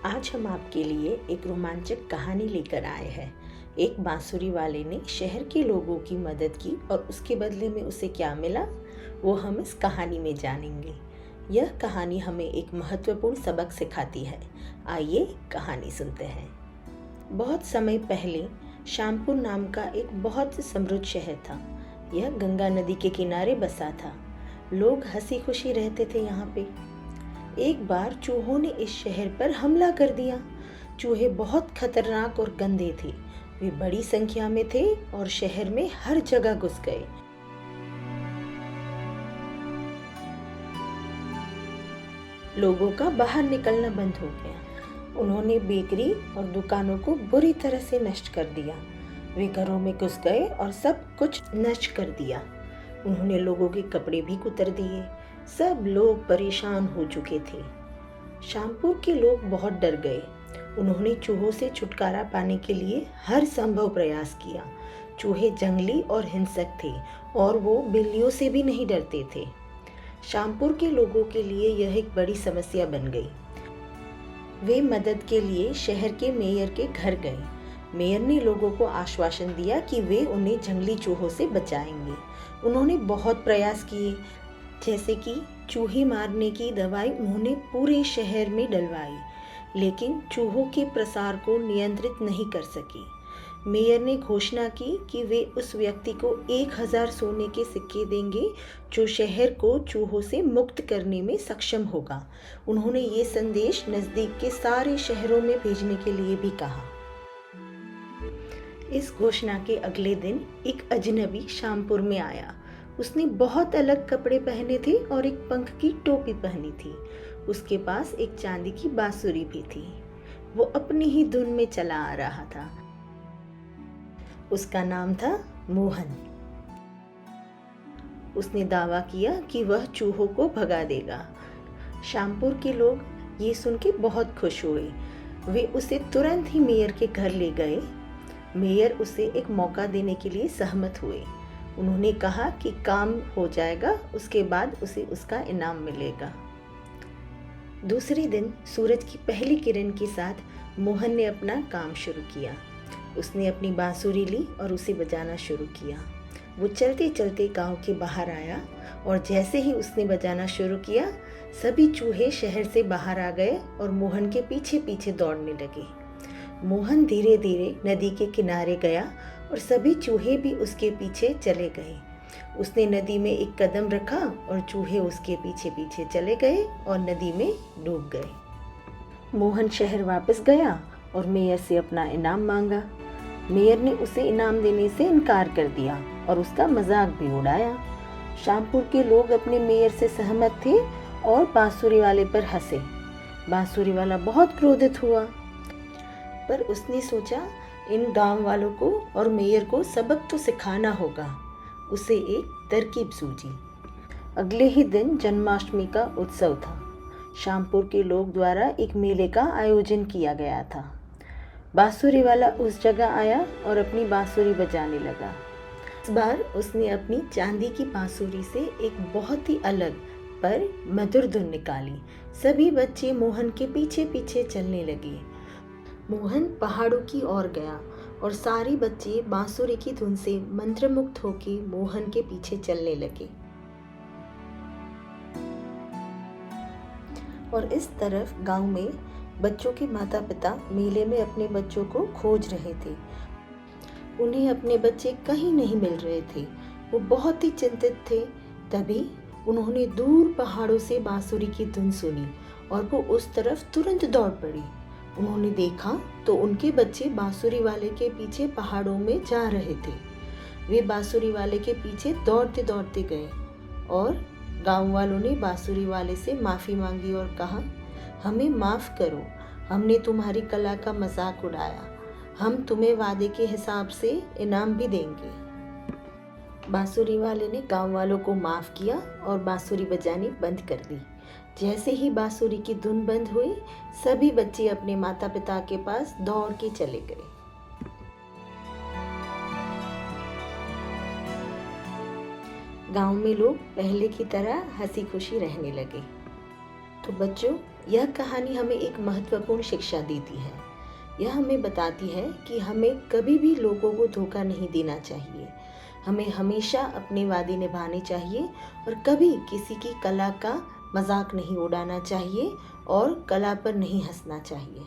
आज हम आपके लिए एक रोमांचक कहानी लेकर आए हैं। एक बांसुरी वाले ने शहर के लोगों की मदद की और उसके बदले में उसे क्या मिला, वो हम इस कहानी में जानेंगे। यह कहानी हमें एक महत्वपूर्ण सबक सिखाती है। आइए कहानी सुनते हैं। बहुत समय पहले श्यामपुर नाम का एक बहुत समृद्ध शहर था। यह गंगा नदी के किनारे बसा था। लोग हंसी खुशी रहते थे यहाँ पे। एक बार चूहों ने इस शहर पर हमला कर दिया। चूहे बहुत खतरनाक और गंदे थे। वे बड़ी संख्या में थे और शहर में हर जगह घुस गए। लोगों का बाहर निकलना बंद हो गया। उन्होंने बेकरी और दुकानों को बुरी तरह से नष्ट कर दिया। वे घरों में घुस गए और सब कुछ नष्ट कर दिया। उन्होंने लोगों के कपड़े भी कुतर दिए। सब लोग परेशान हो चुके थे। श्यामपुर के लोग बहुत डर गए। उन्होंने चूहों से छुटकारा पाने के लिए हर संभव प्रयास किया। चूहे जंगली और हिंसक थे और वो बिल्लियों से भी नहीं डरते थे। श्यामपुर के लोगों के लिए यह एक बड़ी समस्या बन गई। वे मदद के लिए शहर के मेयर के घर गए। मेयर ने लोगों को आश्वासन दिया कि वे उन्हें जंगली चूहों से बचाएंगे। उन्होंने बहुत प्रयास किए, जैसे कि चूहे मारने की दवाई उन्होंने पूरे शहर में डलवाई, लेकिन चूहों के प्रसार को नियंत्रित नहीं कर सकी। मेयर ने घोषणा की कि वे उस व्यक्ति को 1000 सोने के सिक्के देंगे जो शहर को चूहों से मुक्त करने में सक्षम होगा। उन्होंने ये संदेश नज़दीक के सारे शहरों में भेजने के लिए भी कहा। इस घोषणा के अगले दिन एक अजनबी श्यामपुर में आया। उसने बहुत अलग कपड़े पहने थे और एक पंख की टोपी पहनी थी। उसके पास एक चांदी की बांसुरी भी थी। वो अपनी ही धुन में चला आ रहा था। उसका नाम था मोहन। उसने दावा किया कि वह चूहों को भगा देगा। श्यामपुर के लोग ये सुन के बहुत खुश हुए। वे उसे तुरंत ही मेयर के घर ले गए। मेयर उसे एक मौका देने के लिए सहमत हुए। उन्होंने कहा कि काम हो जाएगा, उसके बाद उसे उसका इनाम मिलेगा। दूसरे दिन सूरज की पहली किरण के साथ मोहन ने अपना काम शुरू किया। उसने अपनी बांसुरी ली और उसे बजाना शुरू किया। वो चलते चलते गांव के बाहर आया और जैसे ही उसने बजाना शुरू किया, सभी चूहे शहर से बाहर आ गए और मोहन के पीछे पीछे दौड़ने लगे। मोहन धीरे धीरे नदी के किनारे गया और सभी चूहे भी उसके पीछे चले गए। उसने नदी में एक कदम रखा और चूहे उसके पीछे पीछे चले गए और नदी में डूब गए। मोहन शहर वापस गया और मेयर से अपना इनाम मांगा। मेयर ने उसे इनाम देने से इनकार कर दिया और उसका मजाक भी उड़ाया। श्यामपुर के लोग अपने मेयर से सहमत थे और बांसुरी वाले पर हंसे। बांसुरी वाला बहुत क्रोधित हुआ, पर उसने सोचा इन गांव वालों को और मेयर को सबक तो सिखाना होगा। उसे एक तरकीब सूझी। अगले ही दिन जन्माष्टमी का उत्सव था। श्यामपुर के लोग द्वारा एक मेले का आयोजन किया गया था। बांसुरी वाला उस जगह आया और अपनी बांसुरी बजाने लगा। इस बार उसने अपनी चांदी की बांसुरी से एक बहुत ही अलग पर मधुर धुन निकाली। सभी बच्चे मोहन के पीछे पीछे चलने लगे। मोहन पहाड़ों की ओर गया और सारे बच्चे बांसुरी की धुन से मंत्रमुग्ध होकर मोहन के पीछे चलने लगे। और इस तरफ गांव में बच्चों के माता पिता मेले में अपने बच्चों को खोज रहे थे। उन्हें अपने बच्चे कहीं नहीं मिल रहे थे। वो बहुत ही चिंतित थे। तभी उन्होंने दूर पहाड़ों से बांसुरी की धुन सुनी और वो उस तरफ तुरंत दौड़ पड़ी। उन्होंने देखा तो उनके बच्चे बांसुरी वाले के पीछे पहाड़ों में जा रहे थे। वे बांसुरी वाले के पीछे दौड़ते दौड़ते गए और गांव वालों ने बांसुरी वाले से माफ़ी मांगी और कहा, हमें माफ़ करो, हमने तुम्हारी कला का मजाक उड़ाया। हम तुम्हें वादे के हिसाब से इनाम भी देंगे। बांसुरी वाले ने गांव वालों को माफ़ किया और बांसुरी बजानी बंद कर दी। जैसे ही बांसुरी की धुन बंद हुई, सभी बच्चे अपने माता पिता के पास दौड़ के चले गए। गांव में लोग पहले की तरह हंसी खुशी रहने लगे। तो बच्चों, यह कहानी हमें एक महत्वपूर्ण शिक्षा देती है। यह हमें बताती है कि हमें कभी भी लोगों को धोखा नहीं देना चाहिए। हमें हमेशा अपने वादे निभाने चाहिए और कभी किसी की कला का मजाक नहीं उड़ाना चाहिए और कला पर नहीं हंसना चाहिए।